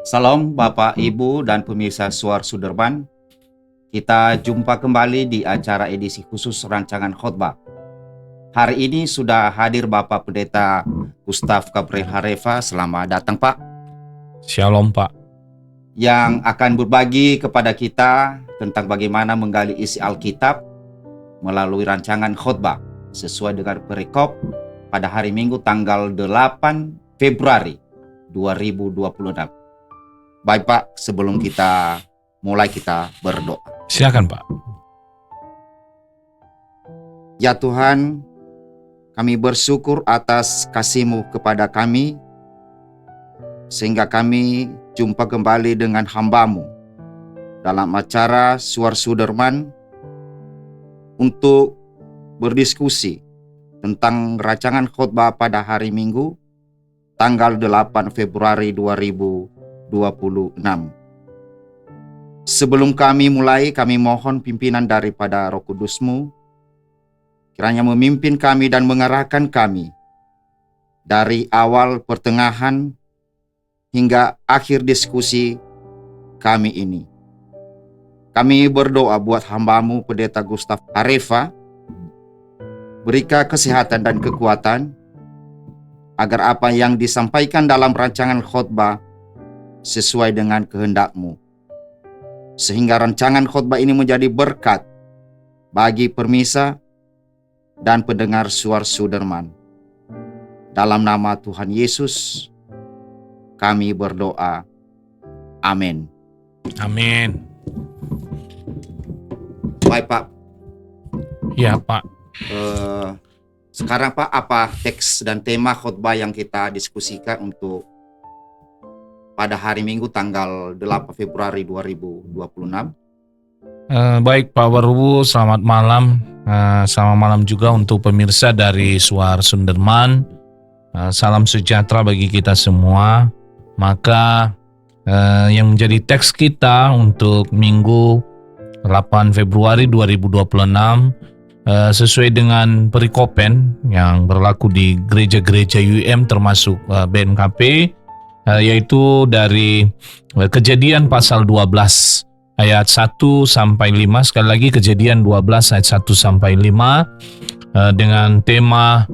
Salam Bapak, Ibu, dan pemirsa Suar Suderman. Kita jumpa kembali di acara edisi khusus rancangan khotbah. Hari ini sudah hadir Bapak Pendeta Gustaf Gabriel Harefa. Selamat datang Pak. Shalom Pak. Yang akan berbagi kepada kita tentang bagaimana menggali isi Alkitab melalui rancangan khotbah sesuai dengan perikop pada hari Minggu tanggal 8 Februari 2026. Baik Pak, sebelum kita mulai kita berdoa. Silakan Pak. Ya Tuhan, kami bersyukur atas kasih-Mu kepada kami, sehingga kami jumpa kembali dengan hamba-Mu dalam acara Suar Suderman untuk berdiskusi tentang rancangan khotbah pada hari Minggu tanggal 8 Februari 2026. Sebelum kami mulai, kami mohon pimpinan daripada Roh Kudus-Mu, kiranya memimpin kami dan mengarahkan kami dari awal, pertengahan, hingga akhir diskusi kami ini. Kami berdoa buat hamba-Mu Pendeta Gustaf Harefa, berikan kesehatan dan kekuatan, agar apa yang disampaikan dalam rancangan khotbah sesuai dengan kehendak-Mu, sehingga rancangan khotbah ini menjadi berkat bagi permisa dan pendengar Suar Suderman. Dalam nama Tuhan Yesus kami berdoa. Amin. Amin. Baik Pak. Ya Pak. Sekarang Pak, apa teks dan tema khotbah yang kita diskusikan untuk pada hari Minggu tanggal 8 Februari 2026? Baik Pak Warubu, selamat malam. Selamat malam juga untuk pemirsa dari Suar Suderman. Salam sejahtera bagi kita semua. Maka yang menjadi teks kita untuk Minggu 8 Februari 2026 sesuai dengan perikopen yang berlaku di gereja-gereja UM termasuk BNKP, yaitu dari Kejadian pasal 12 ayat 1 sampai 5. Sekali lagi Kejadian 12 ayat 1 sampai 5 dengan tema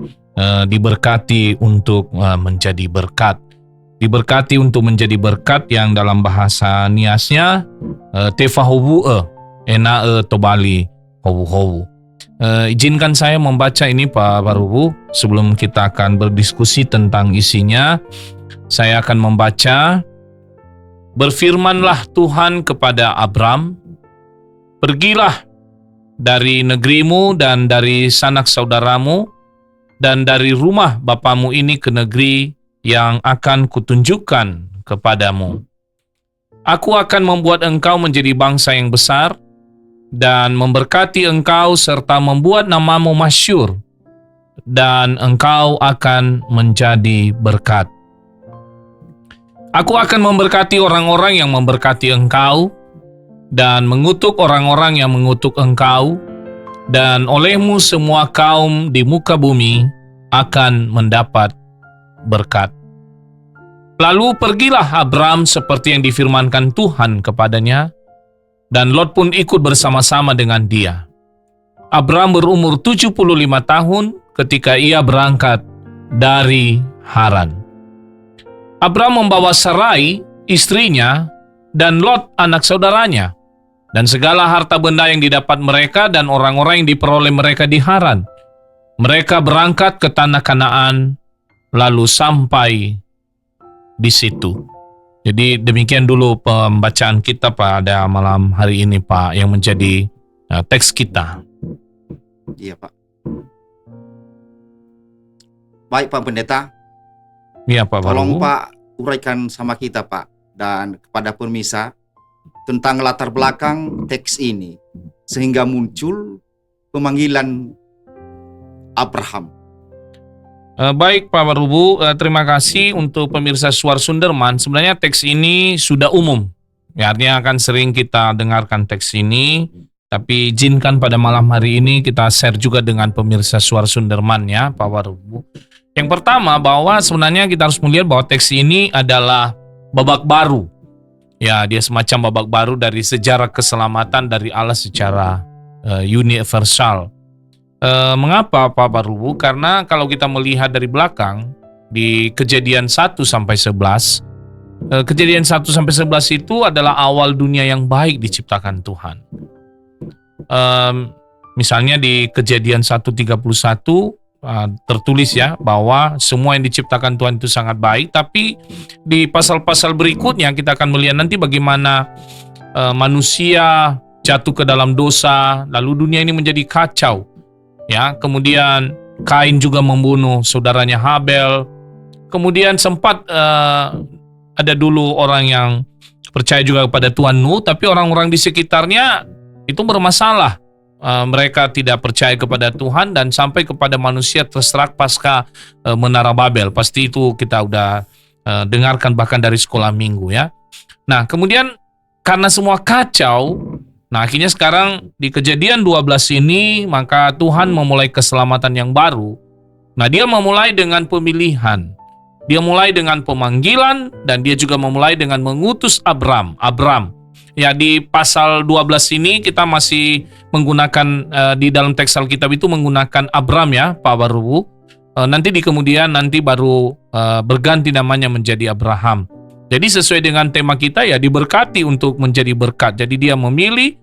diberkati untuk menjadi berkat. Diberkati untuk menjadi berkat yang dalam bahasa Niasnya tefahowu enae tobali howu. Izinkan saya membaca ini Pak Warubu sebelum kita akan berdiskusi tentang isinya. Saya akan membaca. Berfirmanlah Tuhan kepada Abram, pergilah dari negerimu dan dari sanak saudaramu dan dari rumah bapamu ini ke negeri yang akan kutunjukkan kepadamu. Aku akan membuat engkau menjadi bangsa yang besar dan memberkati engkau serta membuat namamu masyhur, dan engkau akan menjadi berkat. Aku akan memberkati orang-orang yang memberkati engkau dan mengutuk orang-orang yang mengutuk engkau, dan olehmu semua kaum di muka bumi akan mendapat berkat. Lalu pergilah Abram seperti yang difirmankan Tuhan kepadanya, dan Lot pun ikut bersama-sama dengan dia. Abram berumur 75 tahun ketika ia berangkat dari Haran. Abram membawa Sarai, istrinya, dan Lot, anak saudaranya, dan segala harta benda yang didapat mereka dan orang-orang yang diperoleh mereka di Haran. Mereka berangkat ke tanah Kanaan, lalu sampai di situ. Jadi demikian dulu pembacaan kita pada malam hari ini Pak, yang menjadi teks kita. Iya Pak. Baik Pak Pendeta. Iya Pak Tolong Warubu. Pak uraikan sama kita Pak dan kepada pemirsa tentang latar belakang teks ini sehingga muncul pemanggilan Abraham. Baik Pak Warubu, terima kasih untuk pemirsa Suar Suderman. Sebenarnya teks ini sudah umum, ya, artinya akan sering kita dengarkan teks ini. Tapi izinkan pada malam hari ini kita share juga dengan pemirsa Suar Suderman ya Pak Warubu. Yang pertama bahwa sebenarnya kita harus melihat bahwa teks ini adalah babak baru Ya, dia semacam babak baru dari sejarah keselamatan dari Allah secara universal. Mengapa Pak Barubu? Karena kalau kita melihat dari belakang di Kejadian 1 sampai 11, Kejadian 1 sampai 11 itu adalah awal dunia yang baik diciptakan Tuhan. Misalnya di Kejadian 1:31 tertulis ya bahwa semua yang diciptakan Tuhan itu sangat baik, tapi di pasal-pasal berikutnya kita akan melihat nanti bagaimana manusia jatuh ke dalam dosa, lalu dunia ini menjadi kacau. Ya, kemudian Kain juga membunuh saudaranya Habel. Kemudian sempat ada dulu orang yang percaya juga kepada Tuhan Nuh, tapi orang-orang di sekitarnya itu bermasalah. Mereka tidak percaya kepada Tuhan dan sampai kepada manusia terserak pasca Menara Babel. Pasti itu kita udah dengarkan bahkan dari sekolah minggu ya. Nah, kemudian karena semua kacau, nah akhirnya sekarang di Kejadian 12 ini maka Tuhan memulai keselamatan yang baru. Nah, dia memulai dengan pemilihan. Dia mulai dengan pemanggilan dan dia juga memulai dengan mengutus Abram. Ya, di pasal 12 ini kita masih menggunakan di dalam teks Alkitab itu menggunakan Abram ya, Pak Barubu. Nanti di kemudian baru berganti namanya menjadi Abraham. Jadi sesuai dengan tema kita ya, diberkati untuk menjadi berkat. Jadi dia memilih,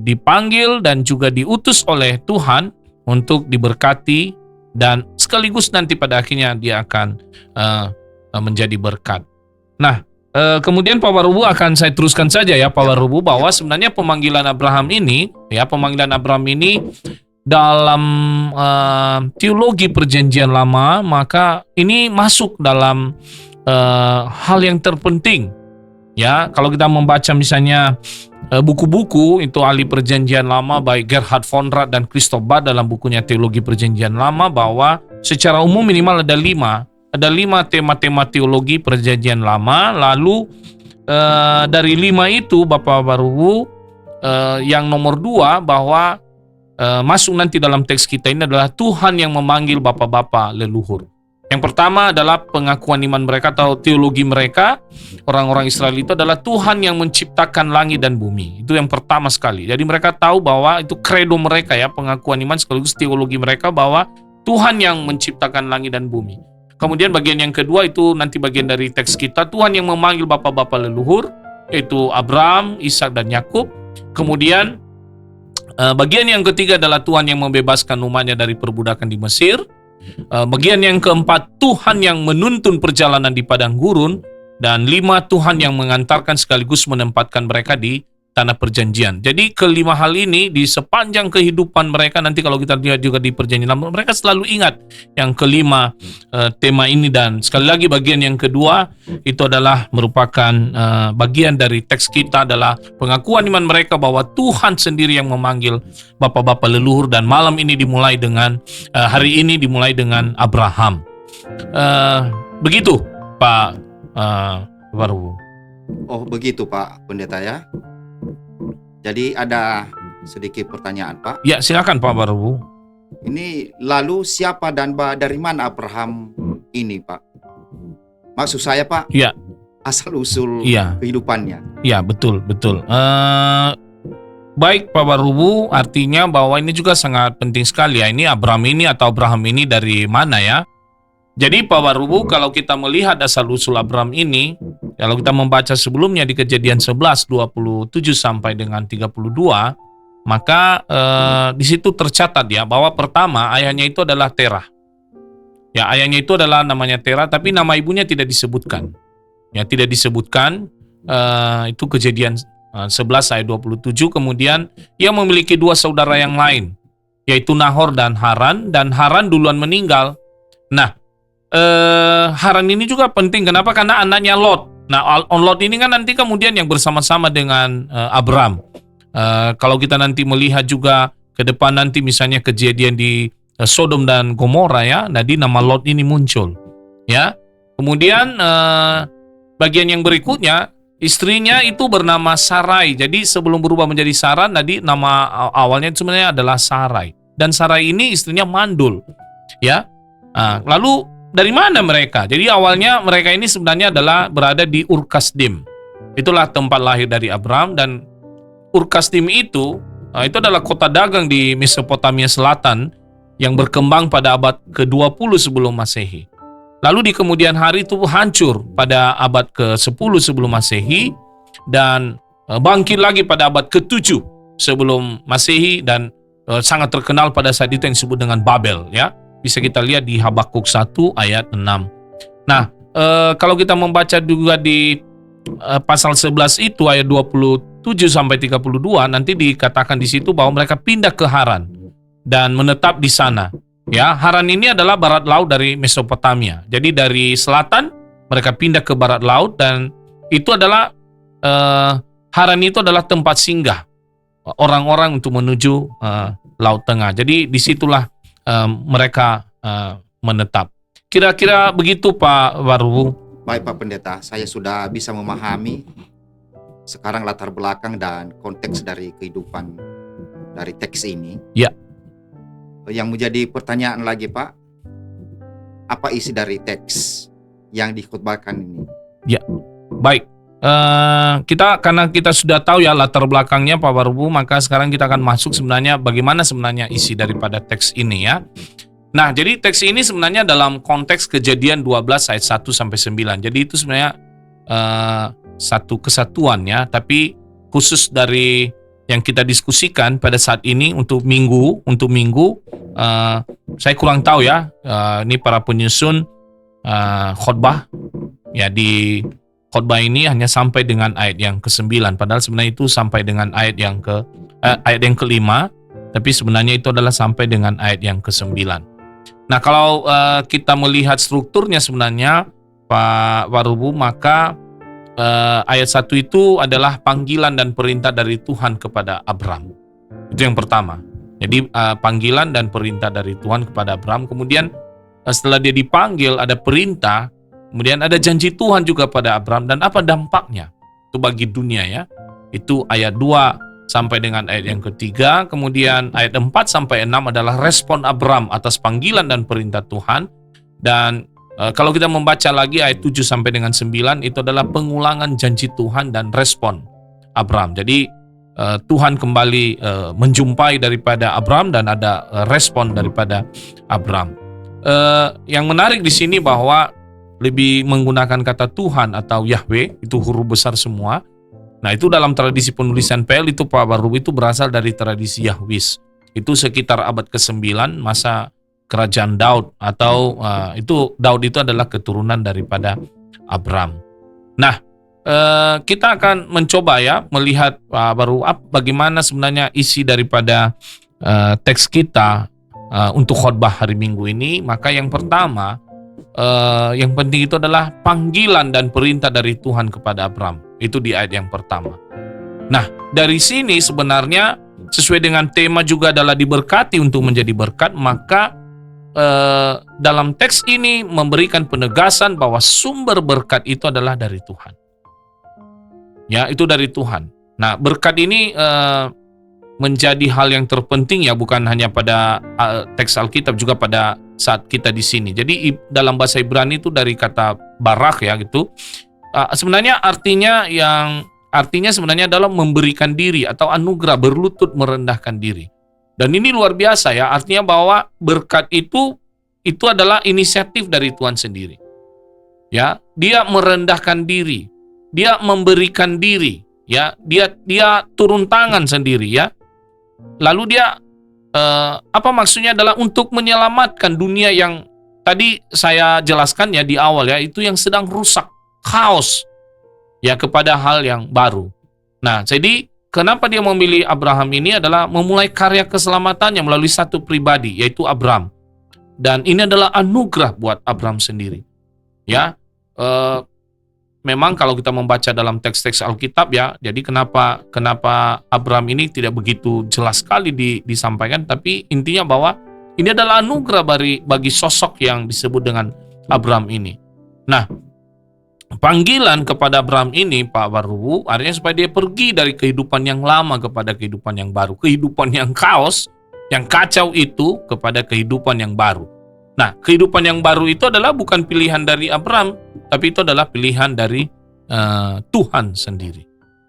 dipanggil dan juga diutus oleh Tuhan untuk diberkati dan sekaligus nanti pada akhirnya dia akan menjadi berkat. Nah, kemudian Pak Barubu akan saya teruskan saja ya Pak Barubu bahwa sebenarnya pemanggilan Abraham ini dalam teologi perjanjian lama maka ini masuk dalam hal yang terpenting ya. Kalau kita membaca misalnya buku-buku itu ahli perjanjian lama baik Gerhard von Rad dan Christoph Barth dalam bukunya teologi perjanjian lama bahwa secara umum minimal ada 5 tema-tema teologi perjanjian lama. Lalu dari 5 itu Bapak Barubu, yang nomor 2 bahwa masuk nanti dalam teks kita ini adalah Tuhan yang memanggil bapak-bapak leluhur. Yang pertama adalah pengakuan iman mereka atau teologi mereka. Orang-orang Israel itu adalah Tuhan yang menciptakan langit dan bumi. Itu yang pertama sekali. Jadi mereka tahu bahwa itu kredo mereka ya, pengakuan iman sekaligus teologi mereka bahwa Tuhan yang menciptakan langit dan bumi. Kemudian bagian yang kedua itu nanti bagian dari teks kita, Tuhan yang memanggil bapak-bapak leluhur, yaitu Abraham, Ishak dan Yakub. Kemudian bagian yang ketiga adalah Tuhan yang membebaskan umatnya dari perbudakan di Mesir. Bagian yang keempat, Tuhan yang menuntun perjalanan di padang gurun. Dan 5, Tuhan yang mengantarkan sekaligus menempatkan mereka di tanah perjanjian. Jadi kelima hal ini di sepanjang kehidupan mereka, nanti kalau kita lihat juga di perjanjian lama, mereka selalu ingat yang kelima tema ini. Dan sekali lagi bagian yang kedua itu adalah merupakan bagian dari teks kita adalah pengakuan iman mereka bahwa Tuhan sendiri yang memanggil bapak-bapak leluhur. Dan malam ini dimulai dengan hari ini dimulai dengan Abraham. Begitu Pak Baru. Oh begitu Pak Pendeta ya. Jadi ada sedikit pertanyaan Pak. Ya silakan Pak Baru. Ini lalu siapa dan dari mana Abraham ini Pak? Maksud saya Pak, ya, asal usul kehidupannya. Ya betul. Baik Pak Barubu, artinya bahwa ini juga sangat penting sekali ya. Ini Abraham ini atau Abraham ini dari mana ya? Jadi Pak Barubu, kalau kita melihat asal usul Abraham ini, kalau kita membaca sebelumnya di Kejadian 11 27 sampai dengan 32, maka di situ tercatat ya bahwa pertama ayahnya itu adalah Terah. Ya, ayahnya itu adalah namanya Terah, tapi nama ibunya tidak disebutkan. Ya, tidak disebutkan. Itu Kejadian 11 ayat 27. Kemudian ia memiliki 2 saudara yang lain, yaitu Nahor dan Haran duluan meninggal. Nah, Haran ini juga penting. Kenapa? Karena anaknya Lot. Nah, Lot ini kan nanti kemudian yang bersama-sama dengan Abram. Kalau kita nanti melihat juga ke depan nanti misalnya kejadian di Sodom dan Gomora ya, jadi nama Lot ini muncul. Ya, kemudian bagian yang berikutnya istrinya itu bernama Sarai. Jadi sebelum berubah menjadi Sarah, tadi nama awalnya sebenarnya adalah Sarai. Dan Sarai ini istrinya mandul. Ya, lalu dari mana mereka? Jadi awalnya mereka ini sebenarnya adalah berada di Ur Kasdim. Itulah tempat lahir dari Abram. Dan Ur Kasdim itu adalah kota dagang di Mesopotamia Selatan yang berkembang pada abad ke-20 sebelum Masehi. Lalu di kemudian hari itu hancur pada abad ke-10 sebelum Masehi dan bangkit lagi pada abad ke-7 sebelum Masehi dan sangat terkenal pada saat itu yang disebut dengan Babel, ya. Bisa kita lihat di Habakuk 1 ayat 6. Nah, kalau kita membaca juga di pasal 11 itu ayat 27 sampai 32, nanti dikatakan di situ bahwa mereka pindah ke Haran dan menetap di sana. Ya, Haran ini adalah barat laut dari Mesopotamia. Jadi dari selatan mereka pindah ke barat laut dan itu adalah Haran itu adalah tempat singgah orang-orang untuk menuju Laut Tengah. Jadi disitulah mereka menetap. Kira-kira begitu Pak Warubu. Baik Pak Pendeta, saya sudah bisa memahami sekarang latar belakang dan konteks dari kehidupan dari teks ini. Ya. Yang menjadi pertanyaan lagi Pak, apa isi dari teks yang dikhotbahkan ini? Ya, baik. Karena kita sudah tahu ya latar belakangnya Pak Warubu, maka sekarang kita akan masuk sebenarnya bagaimana sebenarnya isi daripada teks ini ya. Nah, jadi teks ini sebenarnya dalam konteks Kejadian 12 ayat 1 sampai 9. Jadi itu sebenarnya satu kesatuan ya, tapi khusus dari yang kita diskusikan pada saat ini untuk minggu, saya kurang tahu ya. Ini para penyusun khotbah ya, di khotbah ini hanya sampai dengan ayat yang ke-9, padahal sebenarnya itu sampai dengan ayat yang ke-5, tapi sebenarnya itu adalah sampai dengan ayat yang ke-9. Nah, kalau kita melihat strukturnya sebenarnya Pak Warubu, maka ayat 1 itu adalah panggilan dan perintah dari Tuhan kepada Abram. Itu yang pertama. Jadi panggilan dan perintah dari Tuhan kepada Abram. Kemudian setelah dia dipanggil ada perintah, kemudian ada janji Tuhan juga pada Abram. Dan apa dampaknya itu bagi dunia ya. Itu ayat 2 sampai dengan ayat yang ketiga. Kemudian ayat 4 sampai 6 adalah respon Abram atas panggilan dan perintah Tuhan. Dan kalau kita membaca lagi ayat 7 sampai dengan 9 itu adalah pengulangan janji Tuhan dan respon Abram. Jadi Tuhan kembali menjumpai daripada Abram dan ada respon daripada Abram. Yang menarik di sini bahwa lebih menggunakan kata Tuhan atau Yahweh, itu huruf besar semua. Nah, itu dalam tradisi penulisan PL itu Pak Warubu itu berasal dari tradisi Yahwis. Itu sekitar abad ke-9 masa Kerajaan Daud, atau itu Daud itu adalah keturunan daripada Abram. Nah, kita akan mencoba ya melihat bagaimana sebenarnya isi daripada teks kita untuk khotbah hari Minggu ini. Maka yang pertama, yang penting itu adalah panggilan dan perintah dari Tuhan kepada Abram. Itu di ayat yang pertama. Nah, dari sini sebenarnya sesuai dengan tema juga adalah diberkati untuk menjadi berkat, maka dalam teks ini memberikan penegasan bahwa sumber berkat itu adalah dari Tuhan. Ya, itu dari Tuhan. Nah, berkat ini menjadi hal yang terpenting ya, bukan hanya pada teks Alkitab, juga pada saat kita di sini. Jadi dalam bahasa Ibrani itu dari kata barak ya gitu. Sebenarnya artinya sebenarnya adalah memberikan diri atau anugerah, berlutut merendahkan diri. Dan ini luar biasa ya, artinya bahwa berkat itu adalah inisiatif dari Tuhan sendiri. Ya, dia merendahkan diri, dia memberikan diri, ya, dia turun tangan sendiri ya. Lalu dia apa maksudnya adalah untuk menyelamatkan dunia yang tadi saya jelaskan ya di awal ya, itu yang sedang rusak, kaos ya, kepada hal yang baru. Nah, jadi kenapa dia memilih Abraham ini adalah memulai karya keselamatannya melalui satu pribadi, yaitu Abram. Dan ini adalah anugerah buat Abram sendiri. Ya, memang kalau kita membaca dalam teks-teks Alkitab ya, jadi kenapa Abram ini tidak begitu jelas sekali disampaikan, tapi intinya bahwa ini adalah anugerah bagi sosok yang disebut dengan Abram ini. Nah, panggilan kepada Abram ini Pak Warubu artinya supaya dia pergi dari kehidupan yang lama kepada kehidupan yang baru, kehidupan yang kaos, yang kacau itu kepada kehidupan yang baru. Nah, kehidupan yang baru itu adalah bukan pilihan dari Abram, tapi itu adalah pilihan dari Tuhan sendiri.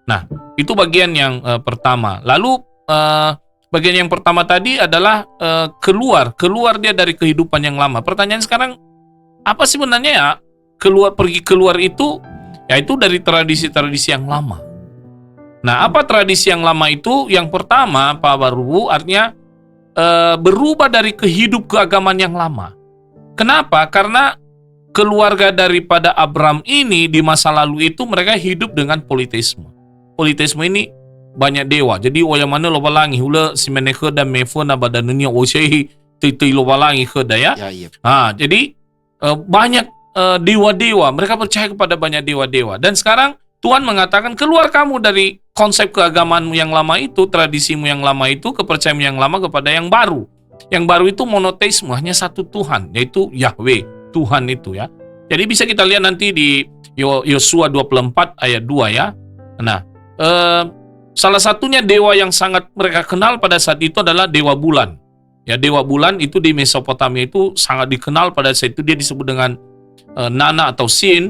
Nah, itu bagian yang pertama. Lalu bagian yang pertama tadi adalah keluar dia dari kehidupan yang lama. Pertanyaan sekarang, apa sebenarnya ya pergi keluar itu? Yaitu dari tradisi-tradisi yang lama. Nah, apa tradisi yang lama itu? Yang pertama, Pak Barubu, artinya berubah dari keagamaan yang lama. Kenapa? Karena keluarga daripada Abram ini di masa lalu itu mereka hidup dengan politeisme. Politeisme ini banyak dewa. Jadi yang mana loba langi hula simeneke dan mefona badan dunia osei titui loba langi kheda ya. Jadi banyak dewa-dewa. Mereka percaya kepada banyak dewa-dewa. Dan sekarang Tuhan mengatakan keluar kamu dari konsep keagamaanmu yang lama itu, tradisimu yang lama itu, kepercayaanmu yang lama kepada yang baru. Yang baru itu monoteisme, hanya satu Tuhan, yaitu Yahweh, Tuhan itu ya. Jadi bisa kita lihat nanti di Yosua 24 ayat 2 ya. Nah, salah satunya dewa yang sangat mereka kenal pada saat itu adalah dewa bulan. Ya, dewa bulan itu di Mesopotamia itu sangat dikenal pada saat itu, dia disebut dengan Nana atau Sin.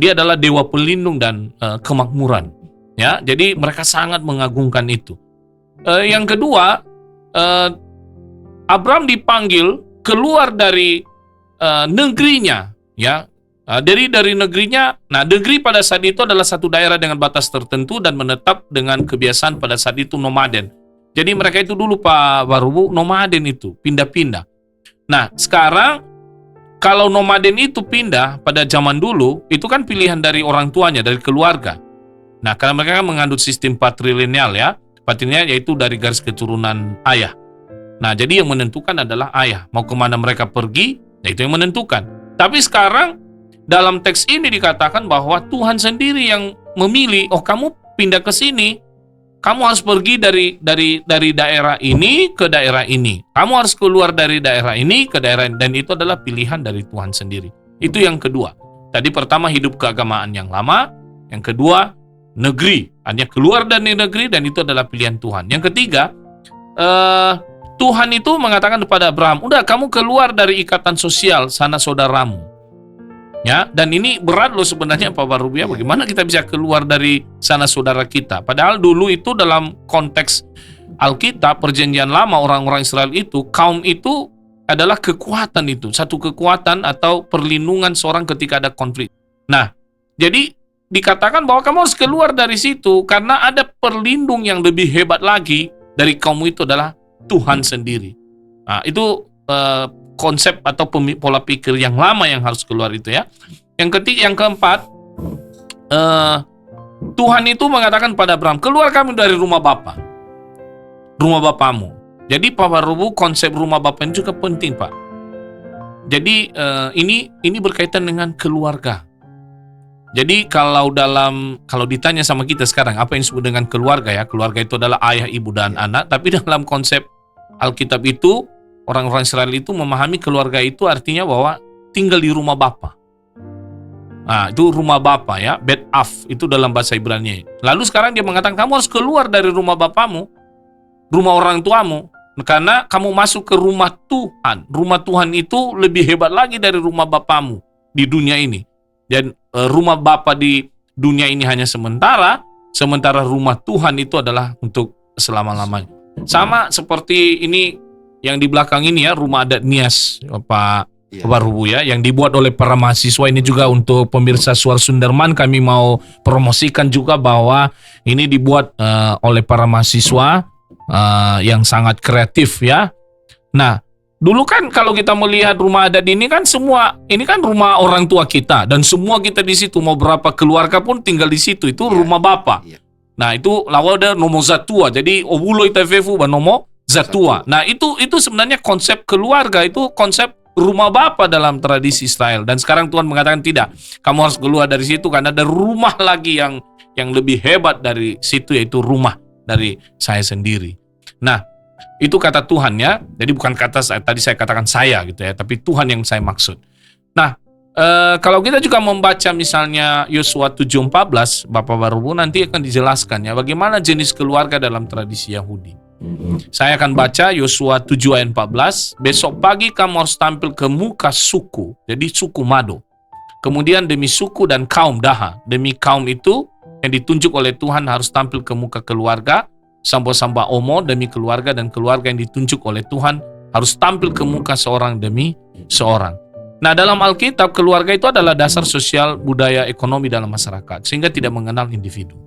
Dia adalah dewa pelindung dan kemakmuran. Ya, jadi mereka sangat mengagungkan itu. Yang kedua, Abram dipanggil keluar dari negerinya, ya. Dari negerinya. Nah, negeri pada saat itu adalah satu daerah dengan batas tertentu dan menetap dengan kebiasaan pada saat itu nomaden. Jadi mereka itu dulu Pak Barubu nomaden itu, pindah-pindah. Nah, sekarang kalau nomaden itu pindah pada zaman dulu, itu kan pilihan dari orang tuanya, dari keluarga. Nah, karena mereka kan mengandung sistem patrilineal ya. Patrilineal yaitu dari garis keturunan ayah. Nah, jadi yang menentukan adalah ayah. Mau kemana mereka pergi, ya itu yang menentukan. Tapi sekarang dalam teks ini dikatakan bahwa Tuhan sendiri yang memilih, oh kamu pindah ke sini, kamu harus pergi dari daerah ini ke daerah ini. Kamu harus keluar dari daerah ini ke daerah ini. Dan itu adalah pilihan dari Tuhan sendiri. Itu yang kedua. Tadi pertama hidup keagamaan yang lama, yang kedua negeri, hanya keluar dari negeri dan itu adalah pilihan Tuhan. Yang ketiga, Tuhan itu mengatakan kepada Abraham, udah kamu keluar dari ikatan sosial sanak saudaramu. Ya, dan ini berat loh sebenarnya Pak Barubia. Bagaimana kita bisa keluar dari sanak saudara kita? Padahal dulu itu dalam konteks Alkitab, perjanjian lama, orang-orang Israel itu, kaum itu adalah kekuatan itu. Satu kekuatan atau perlindungan seorang ketika ada konflik. Nah, jadi dikatakan bahwa kamu harus keluar dari situ karena ada perlindung yang lebih hebat lagi dari kaum itu adalah Tuhan sendiri. Nah, itu konsep atau pola pikir yang lama yang harus keluar itu ya. Yang keempat, Tuhan itu mengatakan pada Abraham, keluar kamu dari rumah bapa, rumah bapamu. Jadi Pak Barubu, konsep rumah bapa ini juga penting Pak. Jadi ini berkaitan dengan keluarga. Jadi kalau ditanya sama kita sekarang apa yang disebut dengan keluarga ya, keluarga itu adalah ayah, ibu dan anak. Tapi dalam konsep Alkitab itu orang-orang Israel itu memahami keluarga itu artinya bahwa tinggal di rumah bapa. Nah, itu rumah bapa ya, bet af itu dalam bahasa Ibrani. Lalu sekarang dia mengatakan kamu harus keluar dari rumah bapamu, rumah orang tuamu, karena kamu masuk ke rumah Tuhan. Rumah Tuhan itu lebih hebat lagi dari rumah bapamu di dunia ini. Dan rumah bapa di dunia ini hanya sementara rumah Tuhan itu adalah untuk selama-lamanya. Sama seperti ini yang di belakang ini ya, rumah adat Nias Pak Barubu ya, yang dibuat oleh para mahasiswa. Ini juga untuk pemirsa Suara Sunderman, kami mau promosikan juga bahwa ini dibuat oleh para mahasiswa yang sangat kreatif ya. Nah, dulu kan kalau kita melihat rumah adat ini kan ini kan rumah orang tua kita dan semua kita di situ, mau berapa keluarga pun tinggal di situ, itu rumah bapa. Nah, itu lawa ada nomo zatua. Jadi obulo itafefu ba nomo zatua. Nah, itu sebenarnya konsep keluarga, itu konsep rumah bapa dalam tradisi Israel. Dan sekarang Tuhan mengatakan tidak, kamu harus keluar dari situ karena ada rumah lagi yang lebih hebat dari situ, yaitu rumah dari saya sendiri. Nah, itu kata Tuhan ya. Jadi bukan kata tadi saya katakan saya gitu ya, tapi Tuhan yang saya maksud. Nah, kalau kita juga membaca misalnya Yosua 7:14, Bapak Barubu, nanti akan dijelaskan ya bagaimana jenis keluarga dalam tradisi Yahudi. Saya akan baca Yosua 7 ayat 14. Besok pagi kamu harus tampil ke muka suku, jadi suku Mado, Kemudian demi suku dan kaum, daha. Demi kaum itu yang ditunjuk oleh Tuhan harus tampil ke muka keluarga, samba-samba omo demi keluarga, dan keluarga yang ditunjuk oleh Tuhan harus tampil ke muka seorang demi seorang. Nah, dalam Alkitab, keluarga itu adalah dasar sosial, budaya, ekonomi dalam masyarakat, sehingga tidak mengenal individu.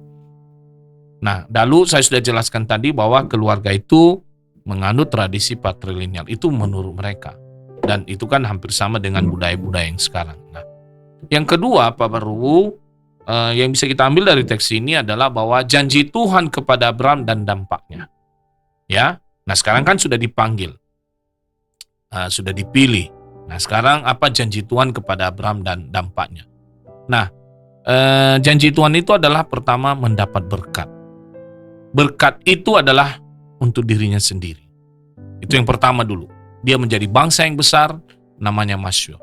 Nah, lalu saya sudah jelaskan tadi bahwa keluarga itu menganut tradisi patrilineal, itu menurut mereka. Dan itu kan hampir sama dengan budaya-budaya yang sekarang. Nah, yang kedua, Pak Baru, yang bisa kita ambil dari teks ini adalah bahwa janji Tuhan kepada Abraham dan dampaknya. Ya, nah sekarang kan sudah dipanggil, sudah dipilih. Nah, sekarang apa janji Tuhan kepada Abraham dan dampaknya? Nah, janji Tuhan itu adalah pertama mendapat berkat. Berkat itu adalah untuk dirinya sendiri. Itu yang pertama dulu. Dia menjadi bangsa yang besar, namanya Masyur.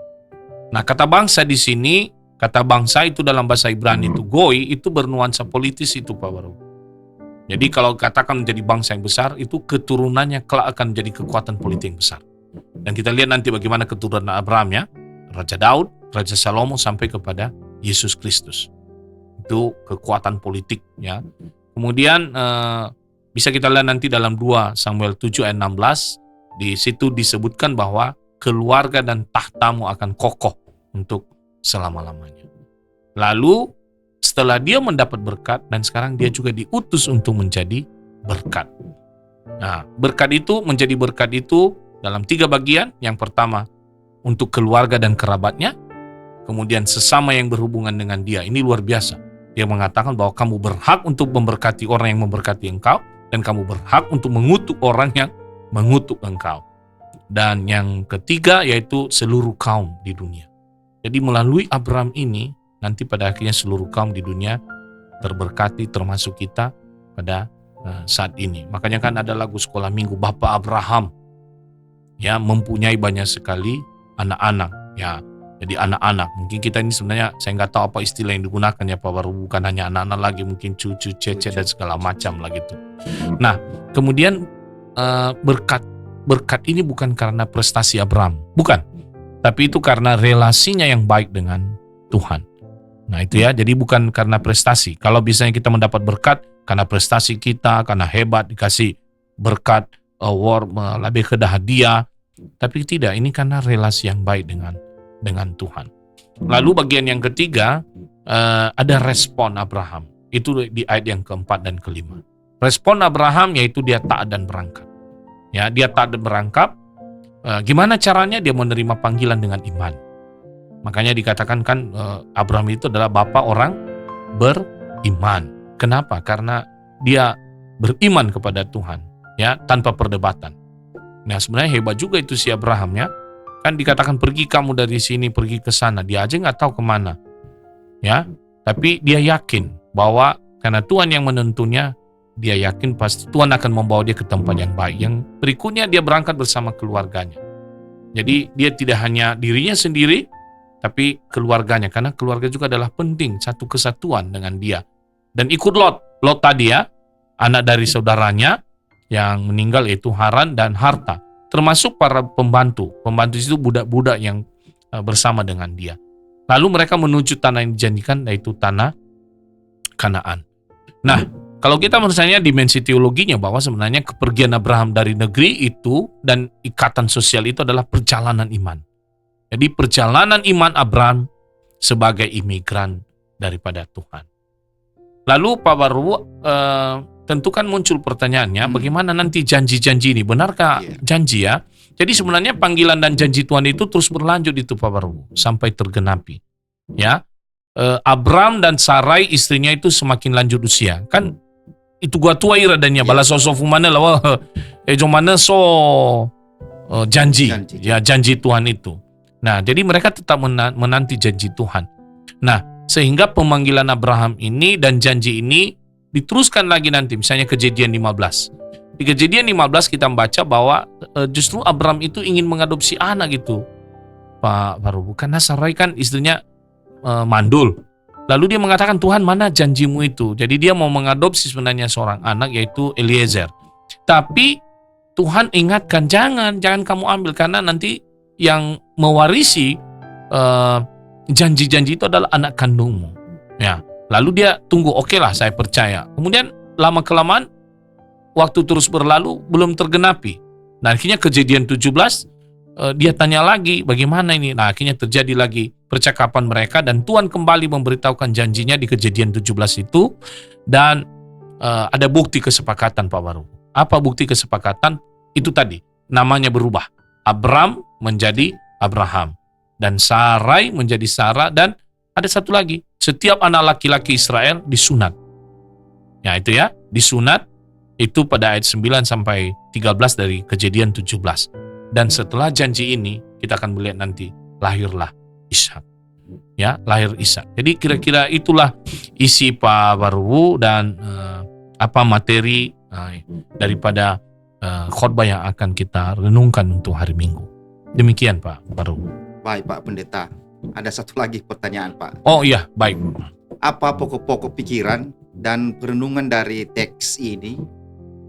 Nah, kata bangsa di sini, kata bangsa itu dalam bahasa Ibrani itu goy, itu bernuansa politis itu Pak Baru. Jadi kalau katakan menjadi bangsa yang besar, itu keturunannya kelak akan menjadi kekuatan politik yang besar. Dan kita lihat nanti bagaimana keturunan Abraham ya, Raja Daud, Raja Salomo sampai kepada Yesus Kristus. Itu kekuatan politik ya. Kemudian bisa kita lihat nanti dalam 2 Samuel 7 ayat 16, di situ disebutkan bahwa keluarga dan tahtamu akan kokoh untuk selama-lamanya. Lalu setelah dia mendapat berkat, dan sekarang dia juga diutus untuk menjadi berkat. Nah, berkat itu menjadi berkat itu dalam 3 bagian. Yang pertama untuk keluarga dan kerabatnya, kemudian sesama yang berhubungan dengan dia. Ini luar biasa. Dia mengatakan bahwa kamu berhak untuk memberkati orang yang memberkati engkau, dan kamu berhak untuk mengutuk orang yang mengutuk engkau. Dan yang ketiga yaitu seluruh kaum di dunia. Jadi melalui Abraham ini, nanti pada akhirnya seluruh kaum di dunia terberkati, termasuk kita pada saat ini. Makanya kan ada lagu sekolah minggu, Bapak Abraham ya mempunyai banyak sekali anak-anak ya. Jadi anak-anak, mungkin kita ini sebenarnya saya nggak tahu apa istilah yang digunakan ya Pak Baru, bukan hanya anak-anak lagi, mungkin cucu, cece dan segala macam lah gitu. Nah, kemudian berkat ini bukan karena prestasi Abraham, bukan, tapi itu karena relasinya yang baik dengan Tuhan. Nah itu ya, jadi bukan karena prestasi. Kalau misalnya kita mendapat berkat karena prestasi kita, karena hebat dikasih berkat, award, lebih ke hadiah, tapi tidak, ini karena relasi yang baik dengan Tuhan. Lalu bagian yang ketiga, ada respon Abraham. Itu di ayat yang keempat dan kelima. Respon Abraham yaitu dia taat dan berangkat. Ya, dia taat dan berangkat. Gimana caranya? Dia menerima panggilan dengan iman. Makanya dikatakan kan Abraham itu adalah bapa orang beriman. Kenapa? Karena dia beriman kepada Tuhan, ya, tanpa perdebatan. Nah, sebenarnya hebat juga itu si Abraham ya. Kan dikatakan pergi kamu dari sini, pergi ke sana. Dia aja nggak tahu kemana. Ya, tapi dia yakin bahwa karena Tuhan yang menentunya, dia yakin pasti Tuhan akan membawa dia ke tempat yang baik. Yang berikutnya dia berangkat bersama keluarganya. Jadi dia tidak hanya dirinya sendiri, tapi keluarganya. Karena keluarga juga adalah penting, satu kesatuan dengan dia. Dan ikut Lot. Lot tadi ya, anak dari saudaranya yang meninggal yaitu Haran dan Harta. Termasuk para pembantu. Pembantu itu budak-budak yang bersama dengan dia. Lalu mereka menuju tanah yang dijanjikan, yaitu tanah Kanaan. Nah, kalau kita misalnya dimensi teologinya bahwa sebenarnya kepergian Abraham dari negeri itu dan ikatan sosial itu adalah perjalanan iman. Jadi perjalanan iman Abraham sebagai imigran daripada Tuhan. Lalu Pak Baru, tentu kan muncul pertanyaannya, bagaimana nanti janji-janji ini? Benarkah janji ya? Jadi sebenarnya panggilan dan janji Tuhan itu terus berlanjut itu Pak Baru, sampai tergenapi. Ya, Abram dan Sarai istrinya itu semakin lanjut usia. Kan itu gua tua iradanya, balas sosofu mana lah, mana so janji, ya janji Tuhan itu. Nah, jadi mereka tetap menanti janji Tuhan. Nah, sehingga pemanggilan Abraham ini dan janji ini diteruskan lagi nanti, misalnya Kejadian 15. Di Kejadian 15 kita membaca bahwa justru Abraham itu ingin mengadopsi anak gitu, Pak Baru. Karena Sarai kan istrinya mandul. Lalu dia mengatakan, Tuhan mana janjimu itu? Jadi dia mau mengadopsi sebenarnya seorang anak yaitu Eliezer. Tapi Tuhan ingatkan, jangan kamu ambil, karena nanti yang mewarisi janji-janji itu adalah anak kandungmu. Ya, lalu dia tunggu, oke lah saya percaya. Kemudian lama-kelamaan waktu terus berlalu belum tergenapi. Nah, akhirnya kejadian 17 dia tanya lagi bagaimana ini. Nah, akhirnya terjadi lagi percakapan mereka dan Tuhan kembali memberitahukan janjinya di kejadian 17 itu, dan ada bukti kesepakatan Pak Baru. Apa bukti kesepakatan? Itu tadi, namanya berubah. Abram menjadi Abraham dan Sarai menjadi Sarah, dan ada satu lagi, setiap anak laki-laki Israel disunat. Ya, itu ya, disunat itu pada ayat 9 sampai 13 dari kejadian 17. Dan setelah janji ini, kita akan melihat nanti lahirlah Ishak. Ya, lahir Ishak. Jadi kira-kira itulah isi Pak Baru dan apa materi daripada khotbah yang akan kita renungkan untuk hari Minggu. Demikian Pak Baru. Baik Pak Pendeta, ada satu lagi pertanyaan Pak. Oh iya, baik. Apa pokok-pokok pikiran dan perenungan dari teks ini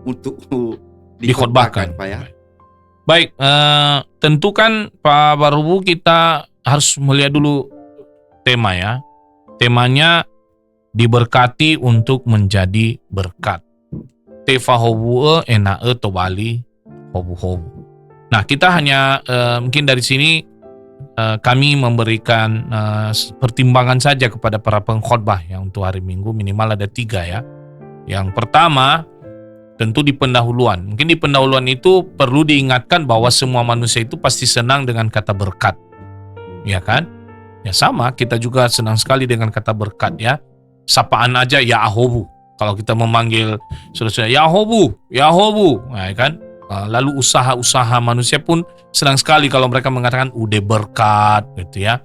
untuk dikhotbahkan Pak ya? Baik, tentu kan Pak Baru kita harus melihat dulu tema ya. Temanya diberkati untuk menjadi berkat. Tefa hobu enae tobali hobu-hobu. Nah, kita hanya mungkin dari sini kami memberikan pertimbangan saja kepada para pengkhotbah yang untuk hari Minggu, minimal ada 3 ya. Yang pertama, tentu di pendahuluan. Mungkin di pendahuluan itu perlu diingatkan bahwa semua manusia itu pasti senang dengan kata berkat. Ya kan? Ya sama, kita juga senang sekali dengan kata berkat ya. Sapaan aja ya ahobu. Kalau kita memanggil saudara-saudara ya ahobu, ya ahobu. Nah, ya kan? Lalu usaha-usaha manusia pun senang sekali kalau mereka mengatakan udah berkat gitu ya.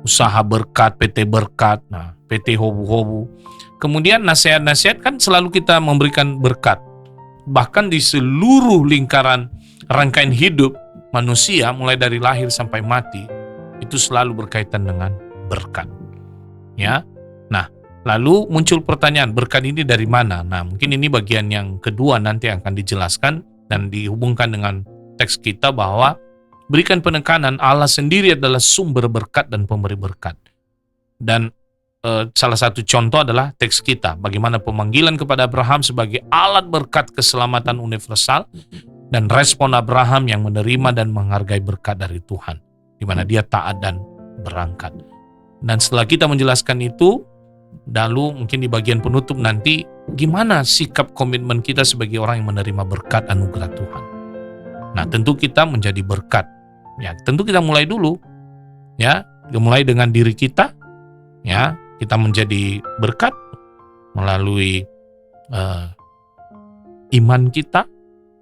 Usaha berkat, PT berkat, nah PT hobu-hobu. Kemudian nasihat-nasihat kan selalu kita memberikan berkat. Bahkan di seluruh lingkaran rangkaian hidup manusia mulai dari lahir sampai mati itu selalu berkaitan dengan berkat. Ya. Nah, lalu muncul pertanyaan, berkat ini dari mana? Nah, mungkin ini bagian yang kedua nanti akan dijelaskan dan dihubungkan dengan teks kita bahwa berikan penekanan Allah sendiri adalah sumber berkat dan pemberi berkat. Dan salah satu contoh adalah teks kita, bagaimana pemanggilan kepada Abraham sebagai alat berkat keselamatan universal dan respon Abraham yang menerima dan menghargai berkat dari Tuhan, di mana dia taat dan berangkat. Dan setelah kita menjelaskan itu, lalu mungkin di bagian penutup nanti, gimana sikap komitmen kita sebagai orang yang menerima berkat anugerah Tuhan. Nah, tentu kita menjadi berkat. Ya, tentu kita mulai dulu. Ya, mulai dengan diri kita. Ya, kita menjadi berkat melalui iman kita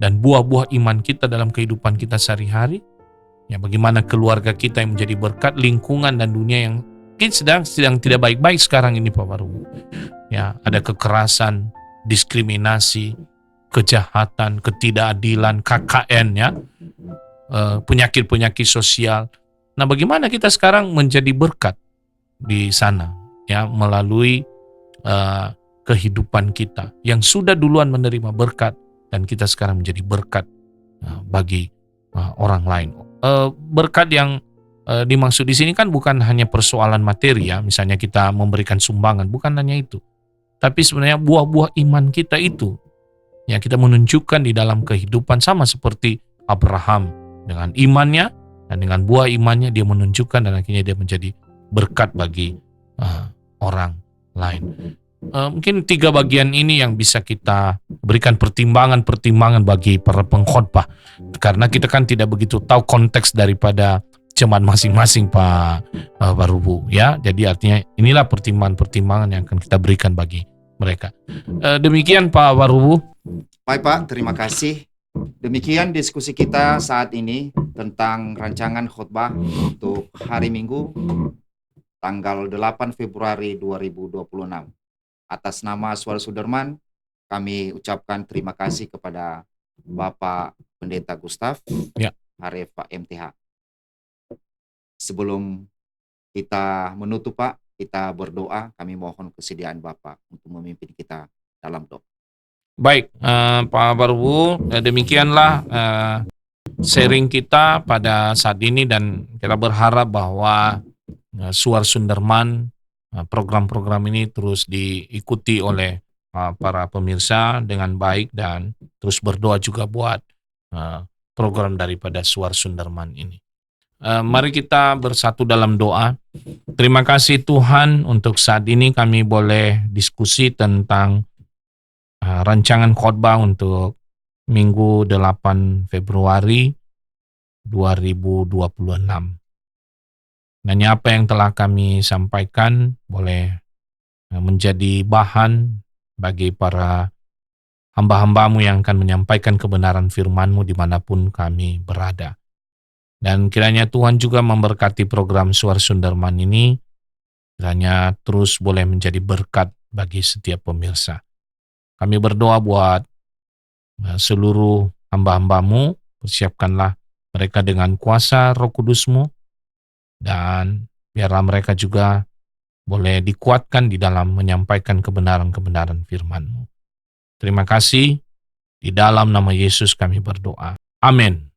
dan buah-buah iman kita dalam kehidupan kita sehari-hari. Ya, bagaimana keluarga kita yang menjadi berkat, lingkungan dan dunia yang mungkin sedang tidak baik-baik sekarang ini Pak Baru. Ya, ada kekerasan, diskriminasi, kejahatan, ketidakadilan, KKN ya, penyakit-penyakit sosial. Nah, bagaimana kita sekarang menjadi berkat di sana ya, melalui kehidupan kita yang sudah duluan menerima berkat dan kita sekarang menjadi berkat bagi orang lain. Berkat yang dimaksud di sini kan bukan hanya persoalan materi ya, misalnya kita memberikan sumbangan, bukan hanya itu. Tapi sebenarnya buah-buah iman kita itu yang kita menunjukkan di dalam kehidupan sama seperti Abraham dengan imannya dan dengan buah imannya dia menunjukkan dan akhirnya dia menjadi berkat bagi orang lain. Mungkin 3 bagian ini yang bisa kita berikan pertimbangan bagi para pengkhotbah, karena kita kan tidak begitu tahu konteks daripada jemaat masing-masing Pak Barubu ya. Jadi artinya inilah pertimbangan-pertimbangan yang akan kita berikan bagi mereka. Demikian Pak Barubu. Baik Pak, terima kasih. Demikian diskusi kita saat ini tentang rancangan khotbah untuk hari Minggu tanggal 8 Februari 2026. Atas nama Suara Suderman, kami ucapkan terima kasih kepada Bapak Pendeta Gustaf Ya. Harif Pak MTH. Sebelum kita menutup Pak, kita berdoa, kami mohon kesediaan Bapak untuk memimpin kita dalam doa. Baik, Pak Barubu, demikianlah sharing kita pada saat ini dan kita berharap bahwa Suar Sundarman, program-program ini terus diikuti oleh para pemirsa dengan baik, dan terus berdoa juga buat program daripada Suar Sundarman ini. Mari kita bersatu dalam doa. Terima kasih Tuhan untuk saat ini kami boleh diskusi tentang rancangan khotbah untuk Minggu 8 Februari 2026. Nanya apa yang telah kami sampaikan boleh menjadi bahan bagi para hamba-hambamu yang akan menyampaikan kebenaran firman-Mu dimanapun kami berada. Dan kiranya Tuhan juga memberkati program Suar Sundarman ini, kiranya terus boleh menjadi berkat bagi setiap pemirsa. Kami berdoa buat seluruh hamba-hambamu, persiapkanlah mereka dengan kuasa Roh Kudus-Mu, dan biarlah mereka juga boleh dikuatkan di dalam menyampaikan kebenaran-kebenaran firman-Mu. Terima kasih, di dalam nama Yesus kami berdoa. Amin.